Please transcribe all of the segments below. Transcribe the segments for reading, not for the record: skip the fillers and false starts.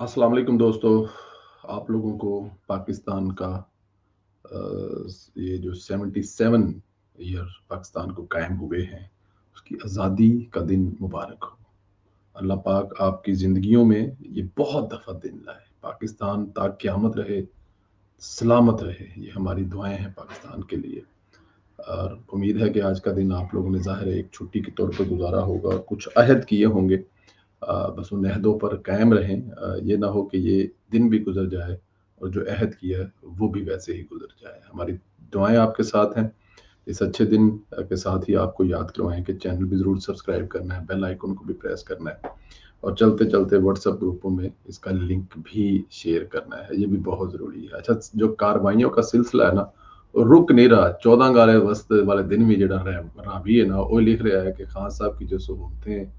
अस्सलाम वालेकुम दोस्तों। आप लोगों को पाकिस्तान का ये जो 77 ईयर पाकिस्तान को कायम हुए हैं, उसकी आज़ादी का दिन मुबारक हो। अल्लाह पाक आपकी ज़िंदगियों में ये बहुत दफ़ा दिन लाए। पाकिस्तान ता क़यामत रहे, सलामत रहे। ये हमारी दुआएँ हैं पाकिस्तान के लिए। और उम्मीद है कि आज का दिन आप लोगों ने ज़ाहिर है एक छुट्टी के तौर पे गुज़ारा होगा और कुछ अहद किए होंगे। बस उन अहदों पर कायम रहें। ये ना हो कि ये दिन भी गुज़र जाए और जो अहद किया है वो भी वैसे ही गुज़र जाए। हमारी दुआएँ आपके साथ हैं। इस अच्छे दिन के साथ ही आपको याद करवाएँ कि चैनल भी ज़रूर सब्सक्राइब करना है, बेल आइकन को भी प्रेस करना है और चलते-चलते व्हाट्सएप ग्रुपों में इसका लिंक भी शेयर करना है, ये भी बहुत ज़रूरी है। अच्छा, जो कार्रवाइयों का सिलसिला है ना, वो रुक नहीं रहा। 14 गाले वस्त वाले दिन भी जेड़ा रावी है ना, वो लिख रहा है कि खान साहब की जो सहूलतें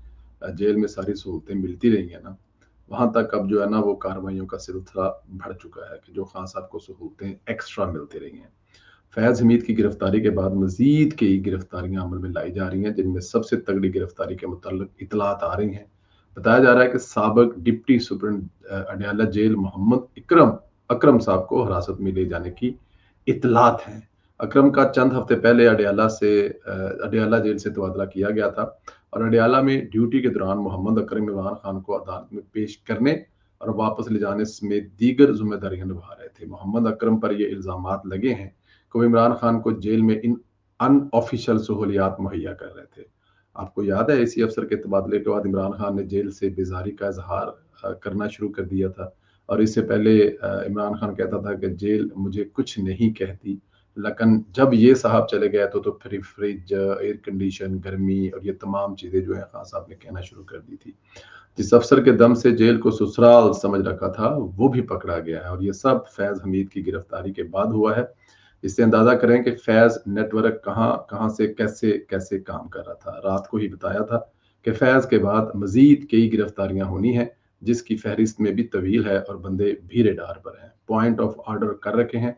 जेल में सारी सहूलतें मिलती रही हैं ना, वहाँ तक अब जो है ना वो कार्रवाइयों का सिलसिला बढ़ चुका है कि जो खान साहब को सहूलतें एक्स्ट्रा मिलती रही हैं। फैज़ हमीद की गिरफ्तारी के बाद मज़ीद कई गिरफ्तारियाँ अमल में लाई जा रही हैं, जिनमें सबसे तगड़ी गिरफ्तारी के मुताल्लिक इत्तलात आ रही हैं। बताया जा रहा है कि साबिक deputy superintendent Adiala jail Mohammad Akram साहब को हिरासत में ले जाने की इत्तलात हैं। अकरम का चंद हफ्ते पहले अडयाला जेल से तबादला किया गया था और अडयाला में ड्यूटी के दौरान मोहम्मद अकरम इमरान खान को अदालत में पेश करने और वापस ले जाने समेत दीगर जिम्मेदारियां निभा रहे थे। मोहम्मद अकरम पर ये इल्जामात लगे हैं कि वो इमरान खान को जेल में इन अनऑफिशियल सहूलियात मुहैया कर रहे थे। आपको याद है इसी अफसर के तबादले के बाद इमरान खान ने जेल से बेजारी का इजहार करना शुरू कर दिया था और इससे पहले इमरान खान कहता था कि जेल मुझे कुछ नहीं कहती, लेकिन जब ये साहब चले गए तो फिर फ्रिज, एयर कंडीशन, गर्मी और ये तमाम चीज़ें जो है खान साहब ने कहना शुरू कर दी थी। जिस अफसर के दम से जेल को ससुराल समझ रखा था वो भी पकड़ा गया है और ये सब फैज़ हमीद की गिरफ्तारी के बाद हुआ है। इससे अंदाजा करें कि फैज़ नेटवर्क कहाँ से कैसे काम कर रहा था। रात को ही बताया था कि फैज़ के बाद मज़ीद कई गिरफ्तारियां होनी हैं, जिसकी फहरिस्त में भी तवील है और बंदे भी रेडार पर हैं। पॉइंट ऑफ ऑर्डर कर रखे हैं,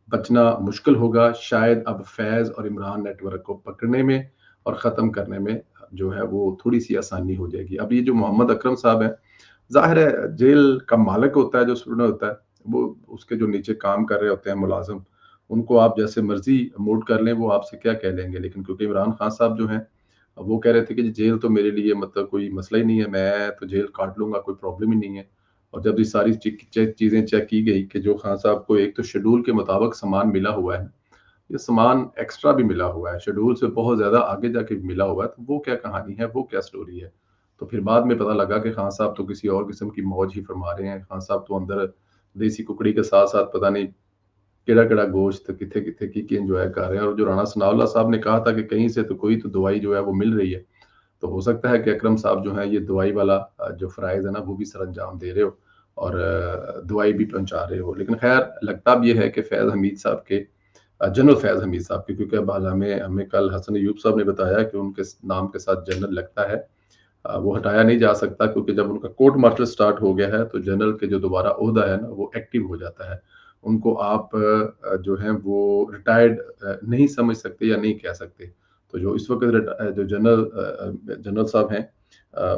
बचना मुश्किल होगा। शायद अब फैज़ और इमरान नेटवर्क को पकड़ने में और ख़त्म करने में जो है वो थोड़ी-सी आसानी हो जाएगी। अब ये जो मोहम्मद अकरम साहब हैं, ज़ाहिर है जेल का मालिक होता है जो स्टूडेंट होता है, वो उसके जो नीचे काम कर रहे होते हैं मुलाज़िम, उनको आप जैसे मर्ज़ी मूड कर लें, वो आपसे क्या कह लेंगे। लेकिन क्योंकि इमरान खान साहब जो हैं, वो कह रहे थे कि जेल तो मेरे लिए मतलब कोई मसला ही नहीं है, मैं तो जेल काट लूँगा, कोई प्रॉब्लम ही नहीं है। और जब ये सारी चीज़ें चेक की गई कि जो खान साहब को एक तो शेड्यूल के मुताबिक सामान मिला हुआ है, ये सामान एक्स्ट्रा भी मिला हुआ है, शेड्यूल से बहुत ज़्यादा आगे जाके मिला हुआ है, तो वो क्या कहानी है, वो क्या स्टोरी है? तो फिर बाद में पता लगा कि खान साहब तो किसी और किस्म की मौज ही फरमा रहे हैं। खान साहब तो अंदर देसी कुकड़ी के साथ-साथ पता नहीं केड़ा-केड़ा गोश्त किथे-किथे की एन्जॉय कर रहे हैं और जो राणा सनाउल्लाह साहब ने कहा था कि कहीं से तो कोई तो दवाई जो है वो मिल रही है। तो हो सकता है कि अकरम साहब जो हैं ये दवाई वाला जो फ़राइज़ है ना वो भी सरअंजाम दे रहे हो और दवाई भी पहुँचा रहे हो। लेकिन ख़ैर लगता अब ये है कि फैज़ हमीद साहब के जनरल फैज़ हमीद साहब की, क्योंकि अब हाल हमें हमें कल हसन अय्यूब साहब ने बताया कि उनके नाम के साथ जनरल लगता है। वो हटाया नहीं जा सकता क्योंकि जब उनका कोर्ट मार्शल स्टार्ट हो गया है तो जनरल के जो दोबारा ओहदा है ना वो एक्टिव हो जाता है। उनको आप जो है वो रिटायर्ड नहीं समझ सकते या नहीं कह सकते। तो जो इस वक़्त जो जनरल साहब हैं,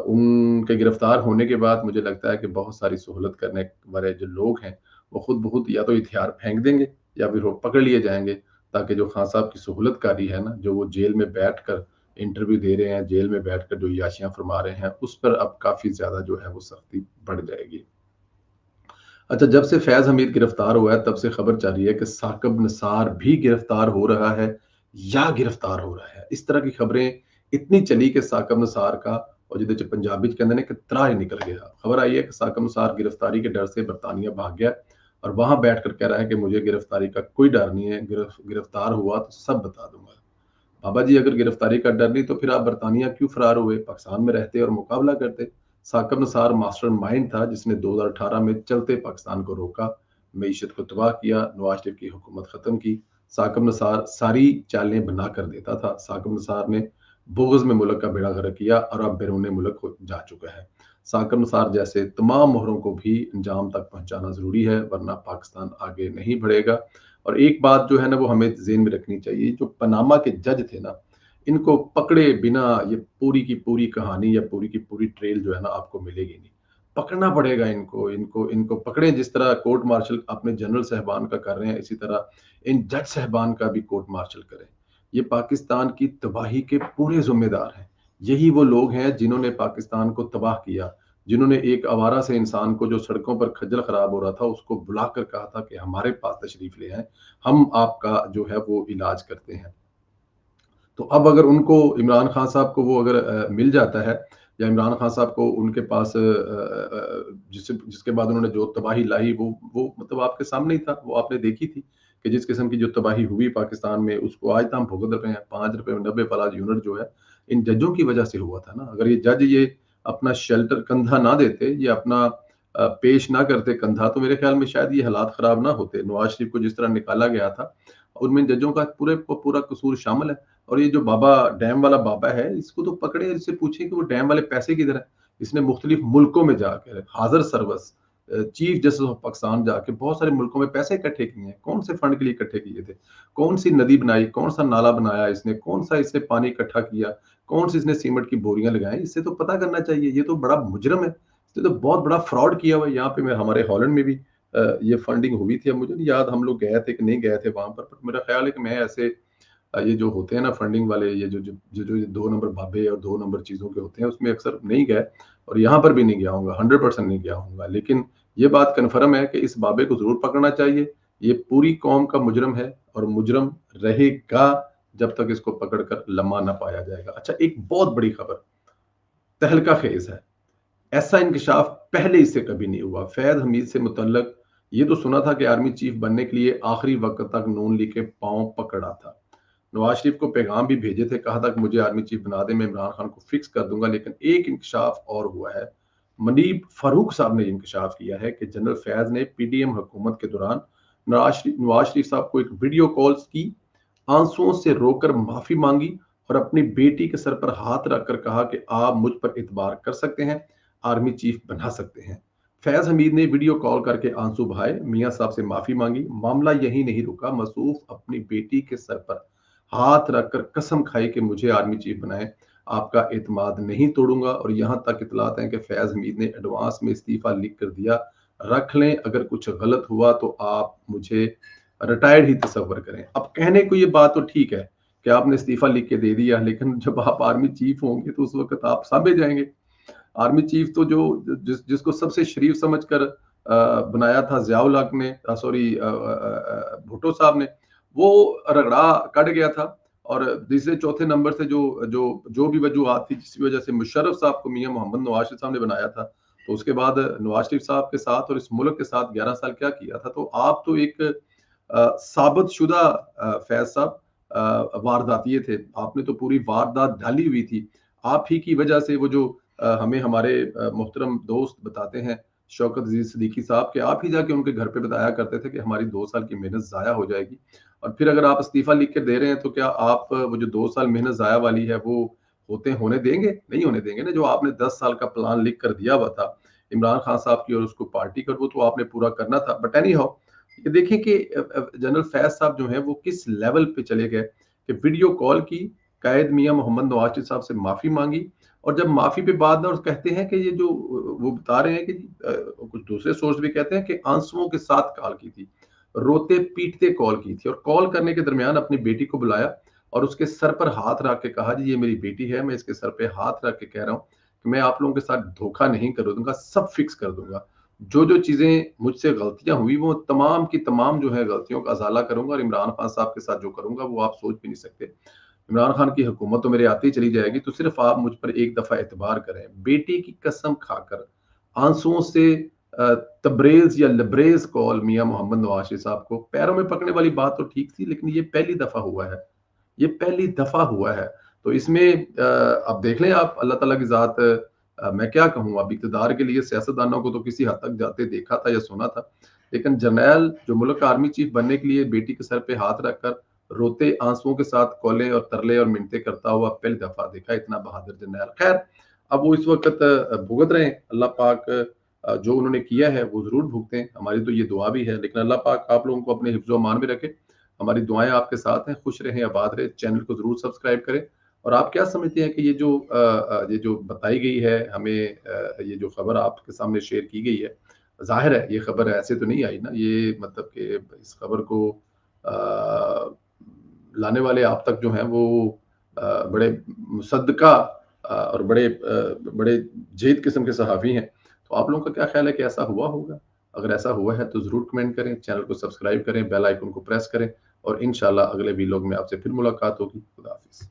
उनके गिरफ्तार होने के बाद मुझे लगता है कि बहुत सारी सहूलत करने वाले जो लोग हैं, वो खुद ब खुद या तो हथियार फेंक देंगे या फिर वो पकड़ लिए जाएँगे, ताकि जो खान साहब की सहूलतकारी है ना, जो वो जेल में बैठकर इंटरव्यू दे रहे हैं, जेल में बैठकर जो याशियाँ फरमा रहे हैं, उस पर अब काफ़ी ज़्यादा जो है वो सख्ती बढ़ जाएगी। अच्छा, जब से फैज़ हमीद गिरफ्तार हुआ है, तब से खबर जारी है कि साकिब निसार भी गिरफ्तार हो रहा है या गिरफ्तार हो रहा है। इस तरह की खबरें इतनी चली कि साकिब निसार का और जिहदे च पंजाबी च कहंदे ने कि त्राह ही निकल गया। खबर आई है कि साकिब निसार गिरफ्तारी के डर से बरतानिया भाग गया और वहाँ बैठकर कह रहा है कि मुझे गिरफ्तारी का कोई डर नहीं है, गिरफ्तार हुआ तो सब बता दूँगा। बाबा जी, अगर गिरफ्तारी का डर नहीं तो फिर आप बरतानिया क्यों फरार हुए? पाकिस्तान में रहते और मुकाबला करते। साकिब निसार मास्टरमाइंड था जिसने 2018 में चलते पाकिस्तान को रोका, मईशत को तबाह किया, नवाज शरीफ की हुकूमत खत्म की। साकिब निसार सारी चालें बना कर देता था। साकिब निसार ने बुग़्ज़ में मुल्क का बेड़ा गर्क किया और अब बैरून मुल्क हो जा चुका है। साकिब निसार जैसे तमाम मोहरों को भी अंजाम तक पहुँचाना ज़रूरी है, वरना पाकिस्तान आगे नहीं बढ़ेगा। और एक बात जो है ना वो हमें ज़हन में रखनी चाहिए, जो पनामा के जज थे ना, इनको पकड़े बिना ये पूरी की पूरी कहानी या पूरी की पूरी ट्रेल जो है ना आपको मिलेगी नहीं। पकड़ना पड़ेगा इनको, इनको इनको पकड़ें, जिस तरह कोर्ट मार्शल अपने जनरल साहिबान का कर रहे हैं, इसी तरह इन जज साहिबान का भी कोर्ट मार्शल करें। ये पाकिस्तान की तबाही के पूरे ज़िम्मेदार हैं। यही वो लोग हैं जिन्होंने पाकिस्तान को तबाह किया, जिन्होंने एक आवारा से इंसान को जो सड़कों पर खज्जल खराब हो रहा था, उसको बुलाकर कहा था कि हमारे पास तशरीफ ले आएँ, हम आपका जो है वो इलाज करते हैं। तो अब अगर उनको इमरान खान साहब को वो अगर मिल जाता है, या इमरान खान साहब को उनके पास जिसके बाद उन्होंने जो तबाही लाई, वो मतलब आपके सामने ही था, वो आपने देखी थी कि जिस किस्म की जो तबाही हुई पाकिस्तान में, उसको आज तक हम भुगत रहे हैं। ₹5.90 वाला यूनिट जो है, इन जजों की वजह से हुआ था ना। अगर ये जज ये अपना शेल्टर कंधा ना देते, ये अपना पेश ना करते कंधा, तो मेरे ख्याल में शायद ये हालात खराब ना होते। नवाज शरीफ को जिस तरह निकाला गया था, उनमें जजों का पूरे पूरा कसूर शामिल है। और ये जो बाबा, डैम वाला बाबा है, इसको तो पकड़े, इससे पूछें कि वो डैम वाले पैसे किधर हैं? इसने मुख्तलिफ मुल्कों में जाकर हाज़िर सर्वस चीफ जस्टिस ऑफ पाकिस्तान जाके बहुत सारे मुल्कों में पैसे इकट्ठे किए हैं। कौन से फंड के लिए इकट्ठे किए थे? कौन-सी नदी बनाई? कौन-सा नाला बनाया इसने? कौन-सा इसने पानी इकट्ठा किया? कौन-सी इसने सीमेंट की बोरियाँ लगाई? इससे तो पता करना चाहिए। ये तो बड़ा मुजरिम है। इसने तो बहुत बड़ा फ्रॉड किया हुआ है। यहाँ पे मैं हमारे हॉलैंड में भी ये फंडिंग हुई थी। अब मुझे नहीं याद हम लोग गए थे कि नहीं गए थे वहाँ पर, मेरा ख्याल है कि मैं ऐसे ये जो होते हैं ना फंडिंग वाले, ये जो 2 नंबर बाबे और 2 नंबर चीज़ों के होते हैं, उसमें अक्सर नहीं गए, और यहाँ पर भी नहीं गया हूँगा, 100% नहीं गया हूँगा। लेकिन ये बात कन्फर्म है कि इस बाबे को ज़रूर पकड़ना चाहिए। ये पूरी कौम का मुजरिम है और मुजरिम रहेगा जब तक इसको पकड़ कर लम्हा ना पाया जाएगा। अच्छा, एक बहुत बड़ी खबर, तहलका खेज़ है। ऐसा इंकशाफ पहले इससे कभी नहीं हुआ। फैज़ हमीद से मुतल्लक ये तो सुना था कि आर्मी चीफ बनने के लिए आखिरी वक़्त तक नून लीग के पाँव पकड़ा था। नवाज शरीफ को पैगाम भी भेजे थे, कहा था कि मुझे आर्मी चीफ बना दे, मैं इमरान खान को फिक्स कर दूंगा। लेकिन एक इंकशाफ और हुआ है। मनीब फारूक साहब ने इंकशाफ किया है कि जनरल फैज ने पीडीएम हुकूमत के दौरान नवाज शरीफ साहब को एक वीडियो कॉल्स की, आंसुओं से रोकर माफी मांगी और अपनी बेटी के सर पर हाथ रखकर कहा कि आप मुझ पर इतबार कर सकते हैं, आर्मी चीफ बना सकते हैं। फैज हमीद ने वीडियो कॉल करके आंसू बहाए, मियां साहब से माफी मांगी। मामला यही नहीं रुका, मसूफ अपनी बेटी के सर पर हाथ रखकर कसम खाई कि मुझे आर्मी चीफ बनाए, आपका एतमाद नहीं तोड़ूंगा। और यहां तक इतलात हैं कि फैज हमीद ने एडवांस में इस्तीफा लिख कर दिया, रख लें, अगर कुछ गलत हुआ तो आप मुझे रिटायर्ड ही तस्वर करें। अब कहने को ये बात तो ठीक है कि आपने इस्तीफा लिख के दे दिया, लेकिन जब आप आर्मी चीफ होंगे तो उस वक्त आप सामने जाएंगे। आर्मी चीफ तो जो जिसको सबसे शरीफ समझकर बनाया था जियाउल हक ने, सॉरी भुट्टो साहब ने, वो रगड़ा कट गया था। और तीसरे चौथे नंबर से जो जो जो भी वजूहत थी, जिस वजह से मुशर्रफ साहब को मियां मोहम्मद नवाज शरीफ साहब ने बनाया था, तो उसके बाद नवाज शरीफ साहब के साथ और इस मुल्क के साथ 11 साल क्या किया था। तो आप तो एक साबित शुदा फैज साहब वारदातिये थे। आपने तो पूरी वारदात ढाली हुई थी। आप ही की वजह से वो जो हमें हमारे मोहतरम दोस्त बताते हैं, शौकत अजीज सिद्दीकी साहब, के आप ही जाके उनके घर पे बताया करते थे कि हमारी 2 साल की मेहनत ज़ाया हो जाएगी। और फिर अगर आप इस्तीफा लिख के दे रहे हैं, तो क्या आप वो जो 2 साल मेहनत ज़ाया वाली है, वो होने देंगे? नहीं होने देंगे ना। जो आपने 10 साल का प्लान लिख कर दिया हुआ था इमरान खान साहब की और उसको पार्टी का, वो तो आपने पूरा करना था। बट एनी हाउ, ये देखें कि जनरल फैज साहब जो हैं वो किस लेवल पे चले गए कि वीडियो कॉल की, कायद मियां मोहम्मद नवाज शरीफ साहब से माफी मांगी। और जब माफी पे बाद में और कहते हैं कि ये जो वो बता रहे हैं कि कुछ दूसरे सोर्स भी कहते हैं कि आंसुओं के साथ कॉल की थी, रोते पीटते कॉल की थी, और कॉल करने के दरमियान अपनी बेटी को बुलाया और उसके सर पर हाथ रख के कहा, जी ये मेरी बेटी है, मैं इसके सर पे हाथ रख के कह रहा हूँ कि मैं आप लोगों के साथ धोखा नहीं कर दूंगा, सब फिक्स कर दूंगा। जो जो चीजें मुझसे गलतियां हुई, वो तमाम की तमाम जो है गलतियों का अजाला करूंगा, और इमरान खान साहब के साथ जो करूंगा वो आप सोच भी नहीं सकते। इमरान खान की हुकूमत तो मेरे आते ही चली जाएगी, तो सिर्फ आप मुझ पर एक दफा एतबार करें। बेटी की कसम खाकर आंसुओं से तबरेज या लबरेज कॉल मियां मोहम्मद नवाज शरीफ साहब को, पैरों में पकड़ने वाली बात तो ठीक थी, लेकिन ये पहली दफा हुआ है, ये पहली दफा हुआ है। तो इसमें अब देख लें आप, अल्लाह ताला की जात, मैं क्या कहूँ, अब इक़्तिदार के लिए सियासतदानों को तो किसी हद तक जाते देखा था या सुना था, लेकिन जर्नैल जो मुल्क का आर्मी चीफ बनने के लिए बेटी के सर पे हाथ रखकर रोते आंसुओं के साथ कॉलें और तरले और मिन्नतें करता हुआ पहली दफा देखा इतना बहादुर जर्नैल। खैर, अब वो इस वक्त भुगत रहे हैं। अल्लाह पाक जो उन्होंने किया है वो जरूर भुगतें, हमारी तो ये दुआ भी है। लेकिन अल्लाह पाक आप लोगों को अपने हिफ्ज़-ओ-अमान में रखे। हमारी दुआएं आपके साथ हैं। खुश रहें, आबाद रहें। चैनल को जरूर सब्सक्राइब करें और आप क्या समझते हैं कि ये जो बताई गई है हमें, ये जो खबर आपके सामने शेयर की गई है, ज़ाहिर है ये खबर ऐसे तो नहीं आई ना, ये मतलब कि इस खबर को लाने वाले आप तक जो हैं वो बड़े मुसद्दका और बड़े जेद किस्म के सहाफ़ी हैं। तो आप लोगों का क्या ख़्याल है कि ऐसा हुआ होगा? अगर ऐसा हुआ है तो ज़रूर कमेंट करें, चैनल को सब्सक्राइब करें, बेल आइकन को प्रेस करें और इंशाअल्लाह अगले वीलॉग में आपसे फिर मुलाकात होगी। खुदा हाफ़िज़।